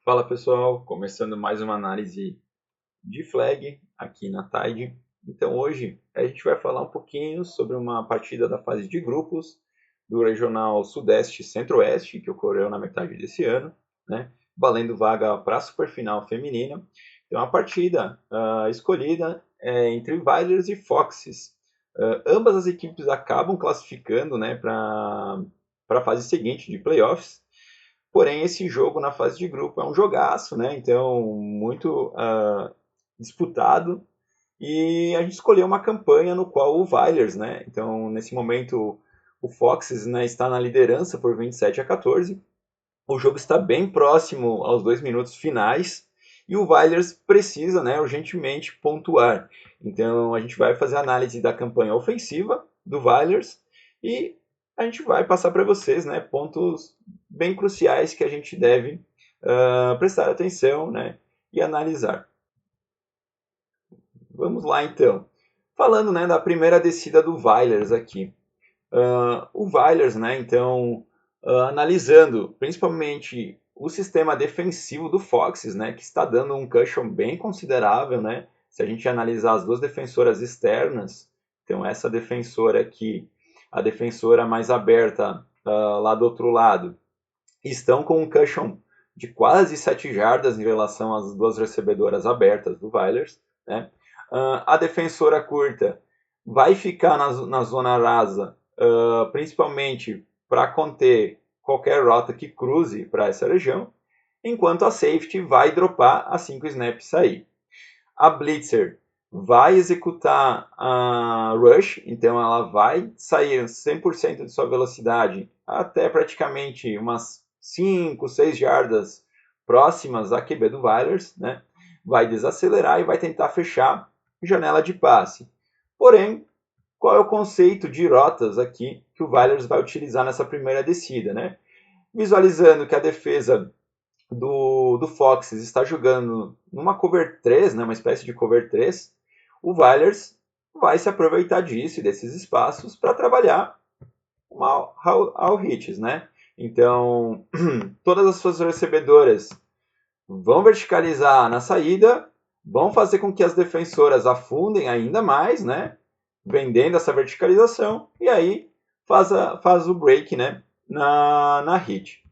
Fala pessoal, começando mais uma análise de flag aqui na Tide. Então hoje a gente vai falar um pouquinho sobre uma partida da fase de grupos do Regional Sudeste Centro-Oeste, que ocorreu na metade desse ano, né? Valendo vaga para a Superfinal Feminina. Então a partida escolhida é entre Vylers e Foxes. Ambas as equipes acabam classificando, né, para a fase seguinte de playoffs. Porém, esse jogo na fase de grupo é um jogaço, né? Então, muito disputado. E a gente escolheu uma campanha no qual o Vylers, né? Então, nesse momento, o Foxes, né, está na liderança por 27-14. O jogo está bem próximo aos 2 minutos finais. E o Vylers precisa, né, urgentemente pontuar. Então, a gente vai fazer a análise da campanha ofensiva do Vylers e a gente vai passar para vocês, né, pontos bem cruciais que a gente deve prestar atenção, né, e analisar. Vamos lá então. Falando, né, da primeira descida do Vylers aqui. O Vylers, né, então, analisando principalmente o sistema defensivo do Foxes, né, que está dando um cushion bem considerável, né, se a gente analisar as duas defensoras externas, então essa defensora aqui, a defensora mais aberta lá do outro lado, estão com um cushion de quase 7 jardas em relação às duas recebedoras abertas do Vylers, né. A defensora curta vai ficar na zona rasa, principalmente para conter qualquer rota que cruze para essa região, enquanto a safety vai dropar assim que o snap sair. A blitzer vai executar a rush, então ela vai sair 100% de sua velocidade até praticamente umas 5, 6 jardas próximas à QB do Vylers, né? Vai desacelerar e vai tentar fechar janela de passe. Porém, qual é o conceito de rotas aqui que o Vylers vai utilizar nessa primeira descida, né? Visualizando que a defesa do Foxes está jogando numa cover 3, né, uma espécie de cover 3, o Vylers vai se aproveitar disso e desses espaços para trabalhar uma all hits, né? Então, todas as suas recebedoras vão verticalizar na saída, vão fazer com que as defensoras afundem ainda mais, né? Vendendo essa verticalização, e aí faz o break, né? Na hit.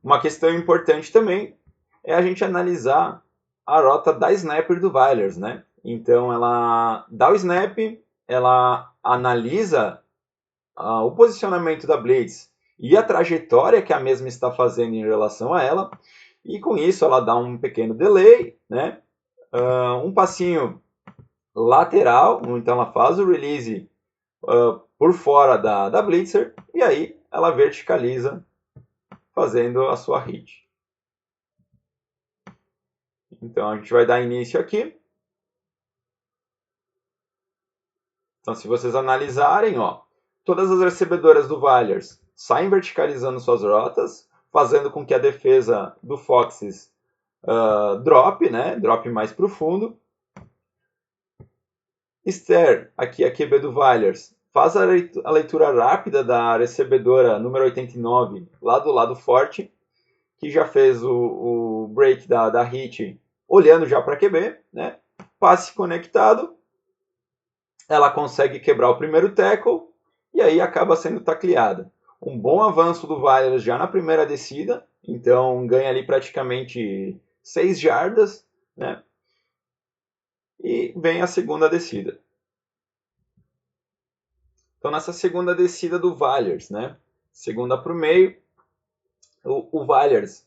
Uma questão importante também é a gente analisar a rota da snapper do Vylers, né? Então ela dá o snap, ela analisa o posicionamento da blitz e a trajetória que a mesma está fazendo em relação a ela, e com isso ela dá um pequeno delay, né? Um passinho lateral, então ela faz o release por fora da blitzer e aí ela verticaliza fazendo a sua hit. Então a gente vai dar início aqui. Então, se vocês analisarem, ó, todas as recebedoras do Vylers saem verticalizando suas rotas, fazendo com que a defesa do Foxes drop, né? Drop mais profundo. Ster, aqui a QB do Vylers, faz a leitura rápida da recebedora número 89, lá do lado forte, que já fez o break da hit, olhando já para QB, né? Passe conectado, ela consegue quebrar o primeiro tackle e aí acaba sendo tacleada. Um bom avanço do Vylers já na primeira descida, então ganha ali praticamente 6 jardas, né? E vem a segunda descida. Então nessa segunda descida do Vylers, né? Segunda para o meio, o Vylers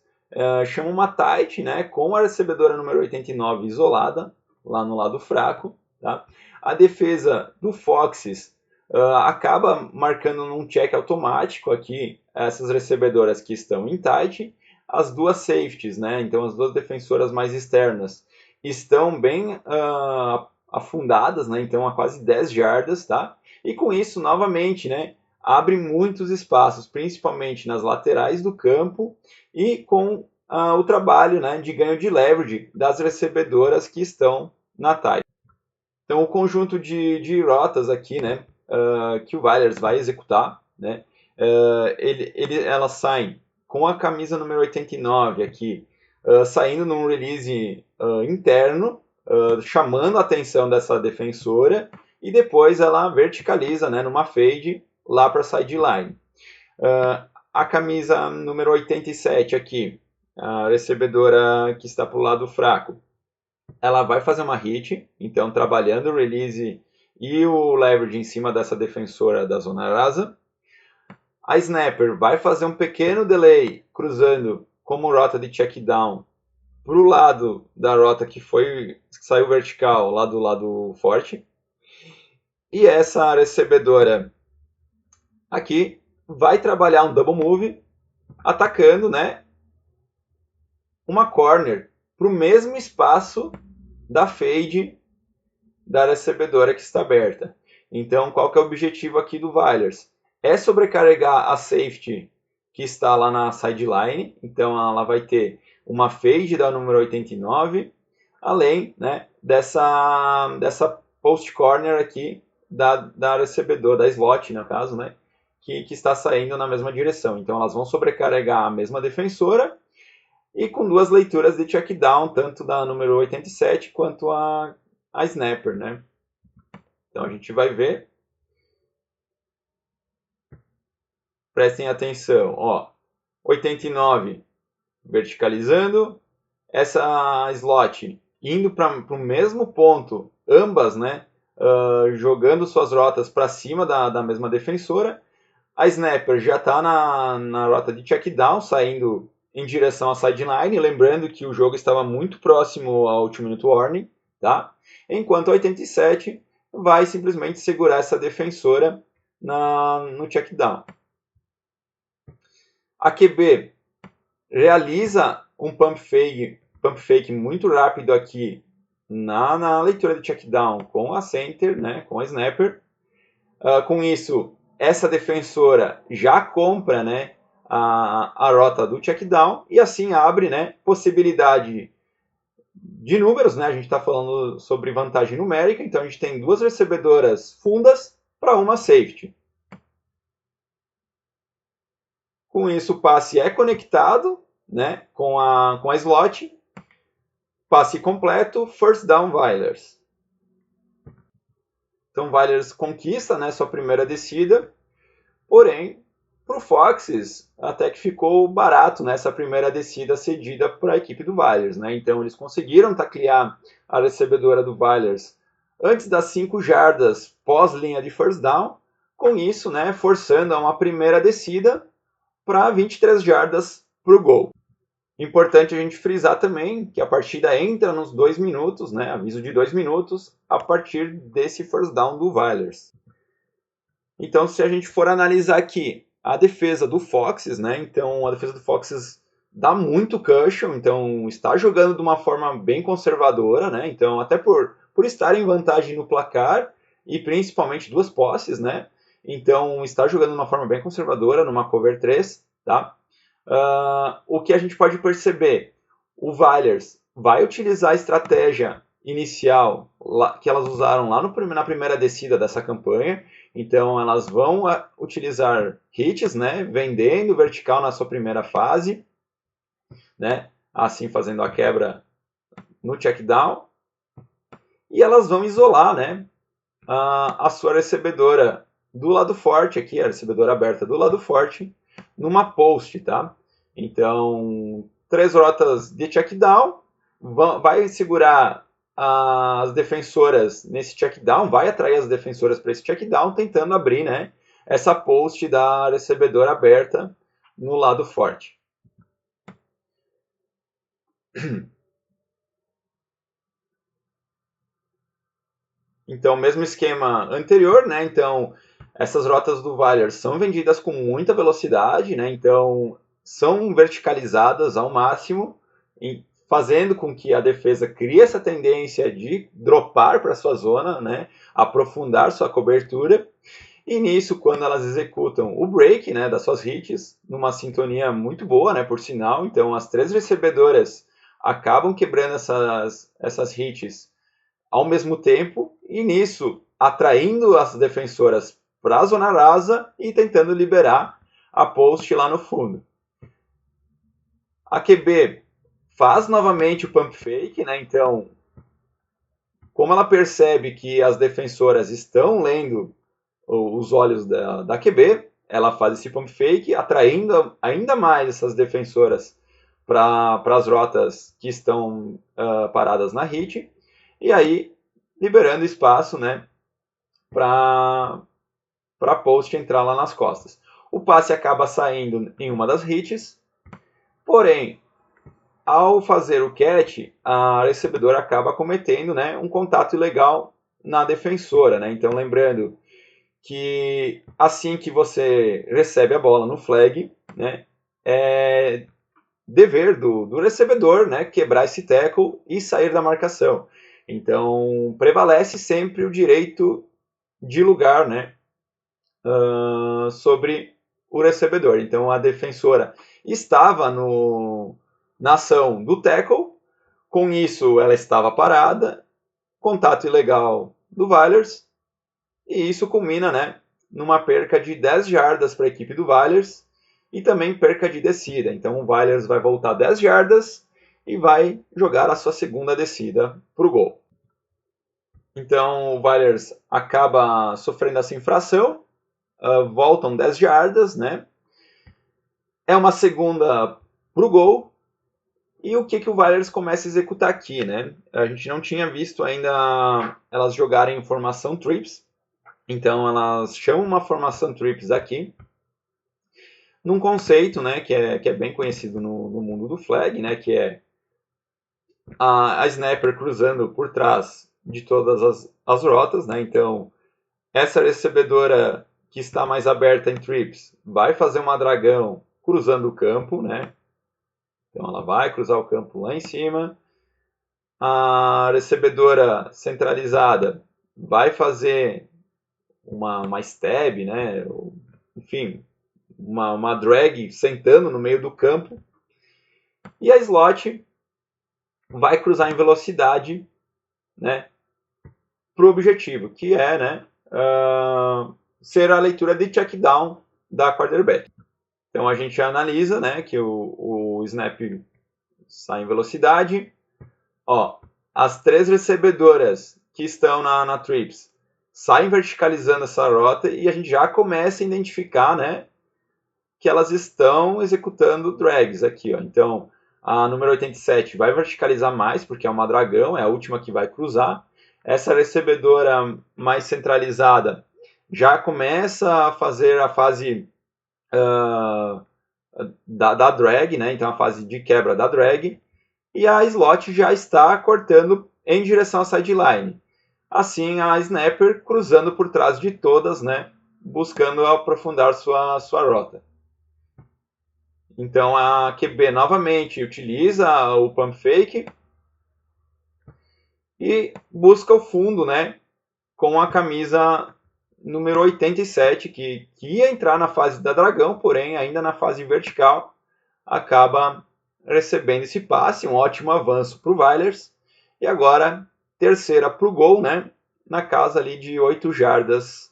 chama uma tight, né? Com a recebedora número 89 isolada, lá no lado fraco, tá? A defesa do Foxes acaba marcando num check automático aqui essas recebedoras que estão em tight, as duas safeties, né? Então as duas defensoras mais externas estão bem afundadas, né? Então a quase 10 jardas, tá? E com isso, novamente, né? Abre muitos espaços, principalmente nas laterais do campo e com o trabalho, né, de ganho de leverage das recebedoras que estão na tight. Então, o conjunto de rotas aqui, né, que o Vylers vai executar, né, elas saem com a camisa número 89 aqui, saindo num release interno, chamando a atenção dessa defensora, e depois ela verticaliza, né, numa fade lá para a sideline. A camisa número 87 aqui, a recebedora que está para o lado fraco, ela vai fazer uma hit, então trabalhando o release e o leverage em cima dessa defensora da zona rasa. A snapper vai fazer um pequeno delay cruzando como rota de check down para o lado da rota que saiu vertical lá do lado forte. E essa recebedora aqui vai trabalhar um double move atacando, né, uma corner para o mesmo espaço da fade da recebedora que está aberta. Então, qual que é o objetivo aqui do Vailers? É sobrecarregar a safety que está lá na sideline. Então, ela vai ter uma fade da número 89, além, né, dessa post corner aqui da recebedora, da slot, no caso, né, que está saindo na mesma direção. Então, elas vão sobrecarregar a mesma defensora e com duas leituras de check down, tanto da número 87 quanto a snapper, né? Então a gente vai ver. Prestem atenção, ó. 89 verticalizando, essa slot indo para o mesmo ponto, ambas, né? Jogando suas rotas para cima da mesma defensora. A snapper já está na rota de check down, saindo em direção à sideline, lembrando que o jogo estava muito próximo ao 2-minute warning, tá? Enquanto a 87 vai simplesmente segurar essa defensora no check down. A QB realiza um pump fake muito rápido aqui na leitura de check down com a center, né, com a snapper. Com isso, essa defensora já compra, né, a rota do check down e assim abre, né, possibilidade de números, né? A gente está falando sobre vantagem numérica, então a gente tem duas recebedoras fundas para uma safety. Com isso, o passe é conectado, né, com a slot. Passe completo, first down Vailers. Então, Vailers conquista, né, sua primeira descida, porém, para o Foxes, até que ficou barato nessa primeira descida cedida para a equipe do Vailers, né? Então eles conseguiram taclear a recebedora do Vailers antes das 5 jardas pós linha de first down, com isso, né, forçando a uma primeira descida para 23 jardas para o gol. Importante a gente frisar também que a partida entra nos 2 minutos, né, aviso de 2 minutos, a partir desse first down do Vailers. Então, se a gente for analisar aqui a defesa do Foxes, né? Então a defesa do Foxes dá muito cushion, então está jogando de uma forma bem conservadora, né? Então até por estar em vantagem no placar e principalmente duas posses, né? Então está jogando de uma forma bem conservadora numa cover 3, tá? O que a gente pode perceber, o Vailers vai utilizar a estratégia inicial que elas usaram lá na primeira descida dessa campanha. Então elas vão utilizar hits, né, vendendo vertical na sua primeira fase, né, assim fazendo a quebra no check down, e elas vão isolar, né, a sua recebedora do lado forte aqui, a recebedora aberta do lado forte, numa post, tá? Então 3 rotas de check down, vai segurar as defensoras nesse check down, vai atrair as defensoras para esse check down, tentando abrir, né, essa post da recebedora aberta no lado forte. Então, mesmo esquema anterior, né? Então, essas rotas do Vailers são vendidas com muita velocidade, né? Então, são verticalizadas ao máximo, fazendo com que a defesa crie essa tendência de dropar para sua zona, né, aprofundar sua cobertura. E nisso, quando elas executam o break, né, das suas hits, numa sintonia muito boa, né, por sinal, então as 3 recebedoras acabam quebrando essas hits ao mesmo tempo, e nisso atraindo as defensoras para a zona rasa e tentando liberar a post lá no fundo. A QB faz novamente o pump fake, né? Então, como ela percebe que as defensoras estão lendo os olhos da QB, ela faz esse pump fake, atraindo ainda mais essas defensoras para as rotas que estão paradas na hit, e aí liberando espaço, né, para post entrar lá nas costas. O passe acaba saindo em uma das hits, porém, ao fazer o catch, a recebedora acaba cometendo, né, um contato ilegal na defensora, né? Então, lembrando que assim que você recebe a bola no flag, né, é dever do recebedor, né, quebrar esse tackle e sair da marcação. Então, prevalece sempre o direito de lugar, né, sobre o recebedor. Então, a defensora estava na ação do tackle, com isso ela estava parada, contato ilegal do Valers, e isso culmina, né, numa perca de 10 jardas para a equipe do Valers e também perca de descida. Então o Valers vai voltar 10 jardas e vai jogar a sua segunda descida para o gol. Então o Valers acaba sofrendo essa infração, voltam 10 jardas, né? É uma segunda para o gol. E o que o Valers começa a executar aqui, né? A gente não tinha visto ainda elas jogarem em formação trips. Então elas chamam uma formação trips aqui, num conceito, né, que é bem conhecido no mundo do flag, né, que é a snapper cruzando por trás de todas as rotas, né? Então essa recebedora que está mais aberta em trips vai fazer uma dragão cruzando o campo, né? Então ela vai cruzar o campo lá em cima. A recebedora centralizada vai fazer uma stab, né? Enfim, uma drag sentando no meio do campo. E a slot vai cruzar em velocidade, né? Para o objetivo, que é, né? Ser a leitura de check down da quarterback. Então a gente analisa, né? Que o snap sai em velocidade. Ó, as 3 recebedoras que estão na trips saem verticalizando essa rota e a gente já começa a identificar, né, que elas estão executando drags aqui, ó. Então, a número 87 vai verticalizar mais, porque é uma dragão, é a última que vai cruzar. Essa recebedora mais centralizada já começa a fazer a fase da drag, né? Então, a fase de quebra da drag. E a slot já está cortando em direção à sideline. Assim, a snapper cruzando por trás de todas, né, buscando aprofundar sua rota. Então a QB novamente utiliza o pump fake e busca o fundo, né, com a camisa número 87, que ia entrar na fase da dragão, porém ainda na fase vertical, acaba recebendo esse passe, um ótimo avanço para o Valers. E agora, terceira para o gol, né? Na casa ali de 8 jardas.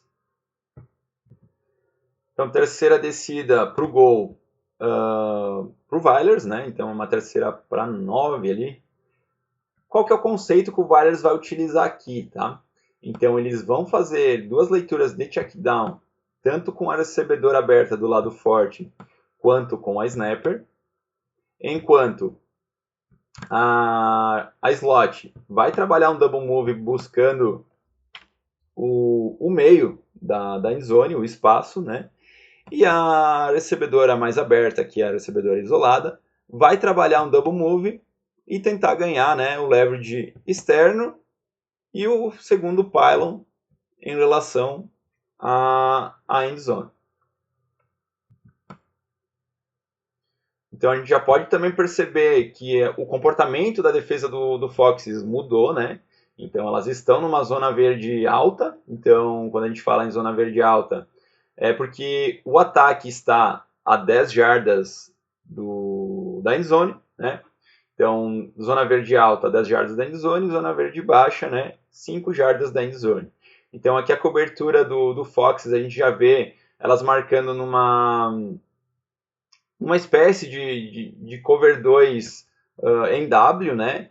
Então, terceira descida para o gol para o Valers, né? Então, uma terceira para 9 ali. Qual que é o conceito que o Valers vai utilizar aqui, tá? Então, eles vão fazer 2 leituras de checkdown, tanto com a recebedora aberta do lado forte, quanto com a snapper. Enquanto a slot vai trabalhar um double move buscando o meio da endzone, o espaço, né? E a recebedora mais aberta, que é a recebedora isolada, vai trabalhar um double move e tentar ganhar, né, o leverage externo e o segundo pylon em relação à endzone. Então a gente já pode também perceber que o comportamento da defesa do Foxes mudou, né? Então elas estão numa zona verde alta. Então quando a gente fala em zona verde alta, é porque o ataque está a 10 jardas da endzone, né? Então zona verde alta, 10 jardas da endzone, zona verde baixa, né? 5 jardas da endzone. Então aqui a cobertura do Foxes a gente já vê elas marcando numa espécie de cover 2 em W, né?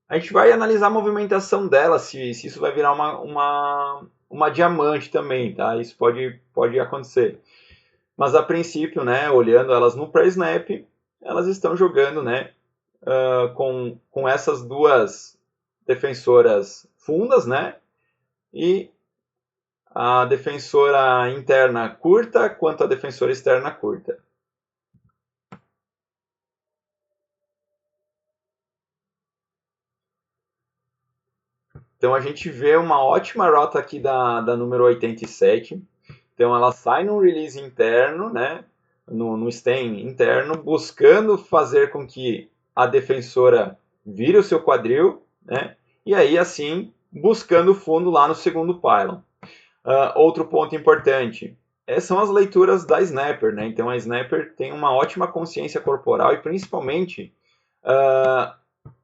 A gente vai analisar a movimentação dela, se isso vai virar uma diamante também, tá? Isso pode acontecer. Mas a princípio, né, olhando elas no pré-snap, elas estão jogando, né, com essas duas defensoras fundas, né, e a defensora interna curta quanto a defensora externa curta. Então a gente vê uma ótima rota aqui da número 87. Então ela sai num release interno, né, no stem interno, buscando fazer com que a defensora vire o seu quadril, né, e aí assim buscando o fundo lá no segundo pylon. Outro ponto importante são as leituras da Snapper, né? Então a Snapper tem uma ótima consciência corporal e principalmente a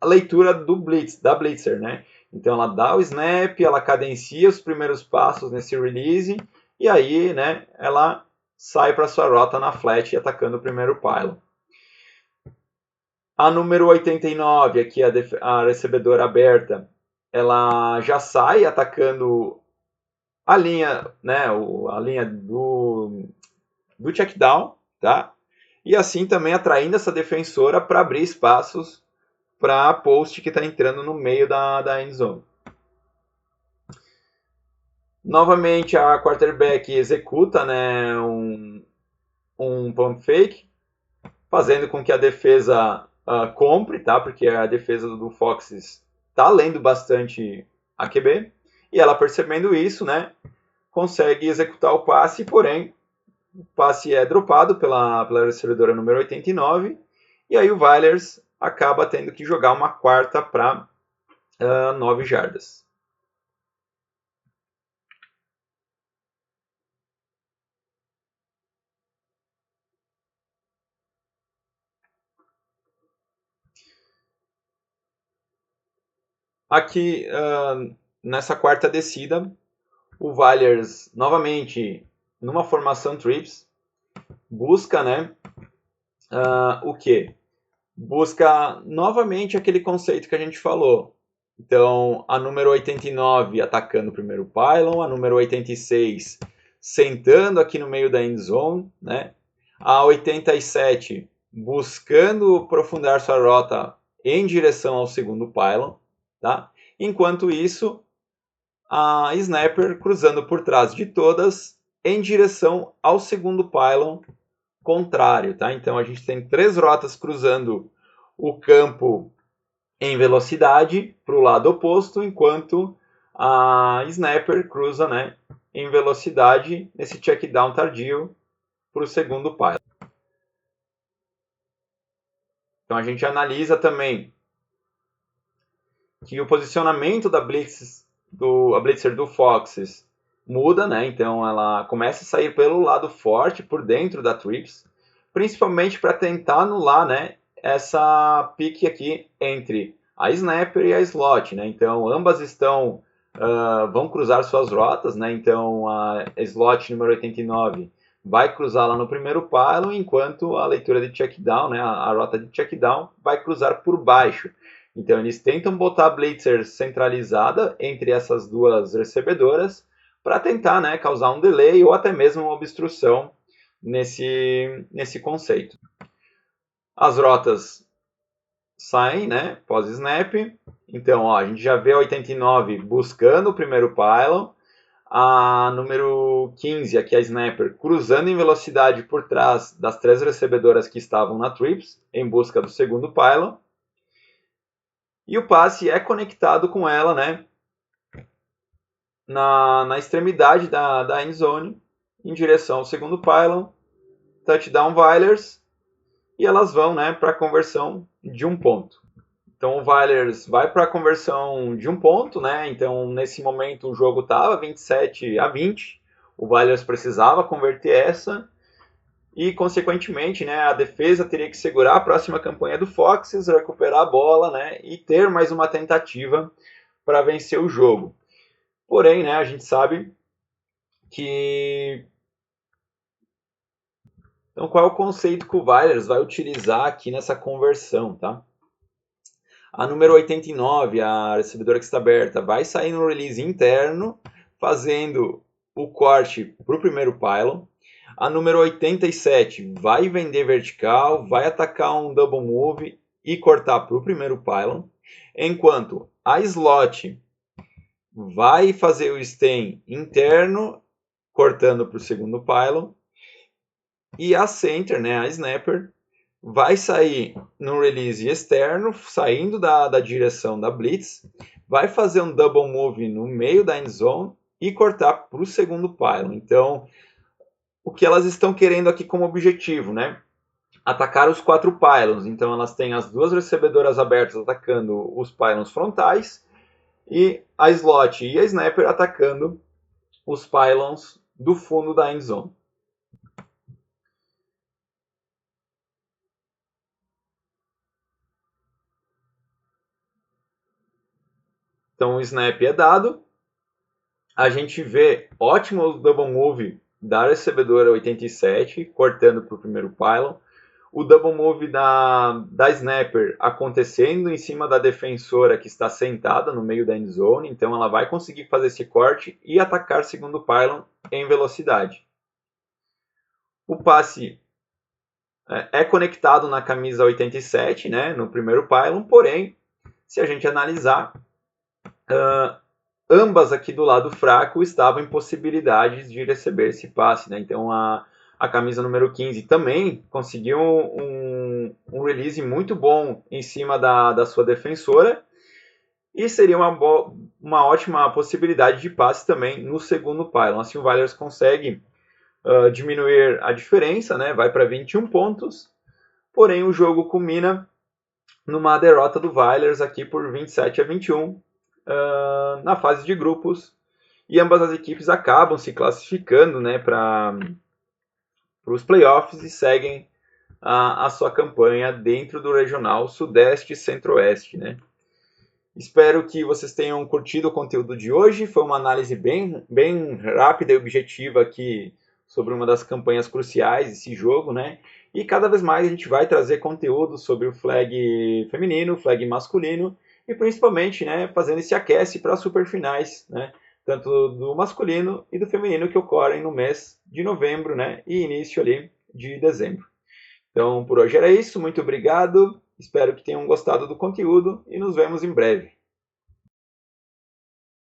leitura da Blitzer, né? Então ela dá o snap, ela cadencia os primeiros passos nesse release e aí, né, ela sai para sua rota na flat atacando o primeiro pylon. A número 89, aqui a recebedora aberta, ela já sai atacando a linha, né, a linha do check down, tá? E assim também atraindo essa defensora para abrir espaços para a post que está entrando no meio da end zone. Novamente a quarterback executa, né, um pump fake, fazendo com que a defesa compre, tá? Porque a defesa do Foxes está lendo bastante a QB. E ela percebendo isso, né, consegue executar o passe, porém o passe é dropado pela recebedora número 89, e aí o Vailers acaba tendo que jogar uma quarta para 9 jardas. Aqui, nessa quarta descida, o Vailers, novamente, numa formação trips, busca, né, o quê? Busca novamente aquele conceito que a gente falou. Então, a número 89 atacando o primeiro pylon, a número 86 sentando aqui no meio da end zone, né? A 87 buscando aprofundar sua rota em direção ao segundo pylon, tá? Enquanto isso, a snapper cruzando por trás de todas em direção ao segundo pylon contrário, tá? Então a gente tem 3 rotas cruzando o campo em velocidade para o lado oposto, enquanto a snapper cruza, né, em velocidade nesse check down tardio para o segundo pylon. Então a gente analisa também que o posicionamento da a blitzer do Foxes muda, né? Então ela começa a sair pelo lado forte, por dentro da trips, principalmente para tentar anular, né, essa pique aqui entre a snapper e a slot, né? Então ambas vão cruzar suas rotas, né? Então a slot número 89 vai cruzar lá no primeiro pylon, enquanto a leitura de check down, né, a rota de check down, vai cruzar por baixo. Então eles tentam botar a blitzer centralizada entre essas duas recebedoras para tentar, né, causar um delay ou até mesmo uma obstrução nesse conceito. As rotas saem, né, pós-snap. Então, ó, a gente já vê a 89 buscando o primeiro pylon, a número 15, aqui a snapper, cruzando em velocidade por trás das 3 recebedoras que estavam na trips, em busca do segundo pylon. E o passe é conectado com ela, né, na extremidade da end zone, em direção ao segundo pylon, touchdown Vailers, e elas vão, né, para a conversão de um ponto. Então o Vailers vai para a conversão de um ponto, né? Então nesse momento o jogo estava 27-20, o Vailers precisava converter essa e consequentemente, né, a defesa teria que segurar a próxima campanha do Foxes, recuperar a bola, né, e ter mais uma tentativa para vencer o jogo. Porém, né, a gente sabe que Então, qual é o conceito que o Weilers vai utilizar aqui nessa conversão, tá? A número 89, a recebedora que está aberta, vai sair no release interno, fazendo o corte para o primeiro pylon. A número 87 vai vender vertical, vai atacar um double move e cortar para o primeiro pylon. Enquanto a slot vai fazer o stem interno, cortando para o segundo pylon. E a center, né, a snapper, vai sair no release externo, saindo da direção da blitz, vai fazer um double move no meio da end zone e cortar para o segundo pylon. Então, o que elas estão querendo aqui como objetivo, né? Atacar os 4 pylons. Então, elas têm as duas recebedoras abertas atacando os pylons frontais e a slot e a snapper atacando os pylons do fundo da end zone. Então, o snap é dado. A gente vê ótimo double move da recebedora 87, cortando para o primeiro pylon. O double move da snapper acontecendo em cima da defensora que está sentada no meio da end zone. Então ela vai conseguir fazer esse corte e atacar segundo pylon em velocidade. O passe é conectado na camisa 87, né, no primeiro pylon, porém, se a gente analisar, ambas aqui do lado fraco estavam em possibilidades de receber esse passe, né? Então a camisa número 15 também conseguiu um release muito bom em cima da sua defensora e seria uma ótima possibilidade de passe também no segundo pylon. Assim o Weilers consegue diminuir a diferença, né? Vai para 21 pontos, porém o jogo culmina numa derrota do Weilers aqui por 27-21 na fase de grupos, e ambas as equipes acabam se classificando, né, para os playoffs e seguem a sua campanha dentro do regional Sudeste e Centro-Oeste, né. Espero que vocês tenham curtido o conteúdo de hoje. Foi uma análise bem rápida e objetiva aqui sobre uma das campanhas cruciais desse jogo, né? E cada vez mais a gente vai trazer conteúdo sobre o flag feminino, o flag masculino e principalmente, né, fazendo esse aquece para as superfinais, né? Tanto do masculino e do feminino que ocorrem no mês de novembro, né? E início ali de dezembro. Então, por hoje era isso. Muito obrigado. Espero que tenham gostado do conteúdo e nos vemos em breve.